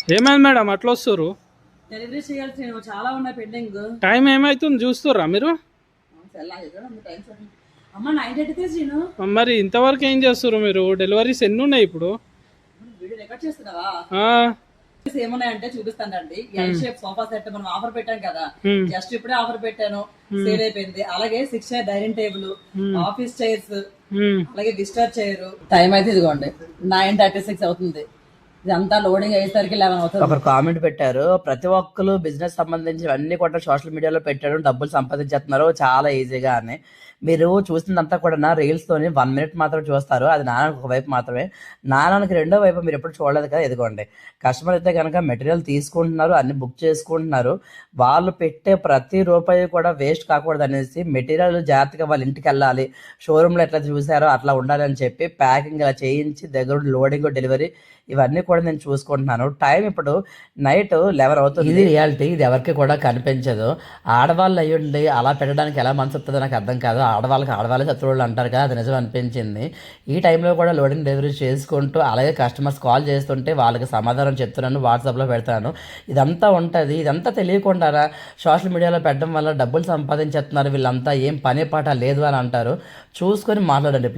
ఏమైంది మేడం అట్లా వస్తారు? డెలివరీ చేయాల్సిన చాలా ఉన్నాయి పెండింగ్. టైం ఏమైతుంది చూస్తుర్రా మీరు? అమ్మ 9:33 సీను. మరి ఇంతవరకు ఏం చేస్తారు మీరు? డెలివరీస్ ఎన్ని ఉన్నాయి ఇప్పుడు? వీడియో రికార్డ్ చేస్తున్నావా? ఆ, ఏమున్నాయంటే చూపిస్తానండి. ఎల్ షేప్ సోఫా సెట్ మనం ఆఫర్ పెట్టాం కదా, ఉమ్, జస్ట్ ఇప్పుడే ఆఫర్ పెట్టాను, సేల్ అయిపోయింది. అలాగే 6 chair dining table, office chairs, ఉమ్. అలాగే విజిటర్ చైర్. టైం అయితే ఇదిగోండి 9:36 అవుతుంది. ఇదంతా లోడింగ్ అయ్యేసరికి 11 అవుతుంది. ఒకరు కామెంట్ పెట్టారు, ప్రతి ఒక్కరు బిజినెస్ సంబంధించి అన్ని కూడా సోషల్ మీడియాలో పెట్టారు, డబ్బులు సంపాదించేస్తున్నారు చాలా ఈజీగా అని. మీరు చూసిందంతా కూడా రీల్స్ తోని 1 మినిట్ మాత్రం చూస్తారు, అది నాన్నకి ఒక వైపు మాత్రమే. నాన్నకి రెండో వైపు మీరు ఎప్పుడు చూడలేదు కదా. ఇదిగోండి, కస్టమర్ అయితే కనుక మెటీరియల్ తీసుకుంటున్నారు, అన్ని బుక్ చేసుకుంటున్నారు. వాళ్ళు పెట్టే ప్రతి రూపాయి కూడా వేస్ట్ కాకూడదు అనేసి మెటీరియల్ జాగ్రత్తగా వాళ్ళ ఇంటికి వెళ్ళాలి, షోరూంలో ఎట్లా చూసారో అట్లా ఉండాలి అని చెప్పి ప్యాకింగ్ ఇలా చేయించి దగ్గర లోడింగ్ డెలివరీ ఇవన్నీ కూడా నేను చూసుకుంటున్నాను. టైం ఇప్పుడు నైట్ 11 అవుతుంది. ఇది రియాలిటీ, ఇది ఎవరికి కూడా కనిపించదు. ఆడవాళ్ళు అయ్యుండి అలా పెట్టడానికి ఎలా మనసు వస్తుందో నాకు అర్థం కాదు. ఆడవాళ్ళే శత్రువులు అంటారు కదా, అది నిజం అనిపించింది. ఈ టైంలో కూడా లోడింగ్ డెలివరీ చేసుకుంటూ అలాగే కస్టమర్స్ కాల్ చేస్తుంటే వాళ్ళకి సమాధానం చెప్తున్నాను, వాట్సాప్లో పెడతాను. ఇదంతా ఉంటుంది. ఇదంతా తెలియకుండా సోషల్ మీడియాలో పెట్టడం వల్ల డబ్బులు సంపాదించేస్తున్నారు వీళ్ళంతా, ఏం పని పాట లేదు అని అంటారు. చూసుకొని మాట్లాడండి.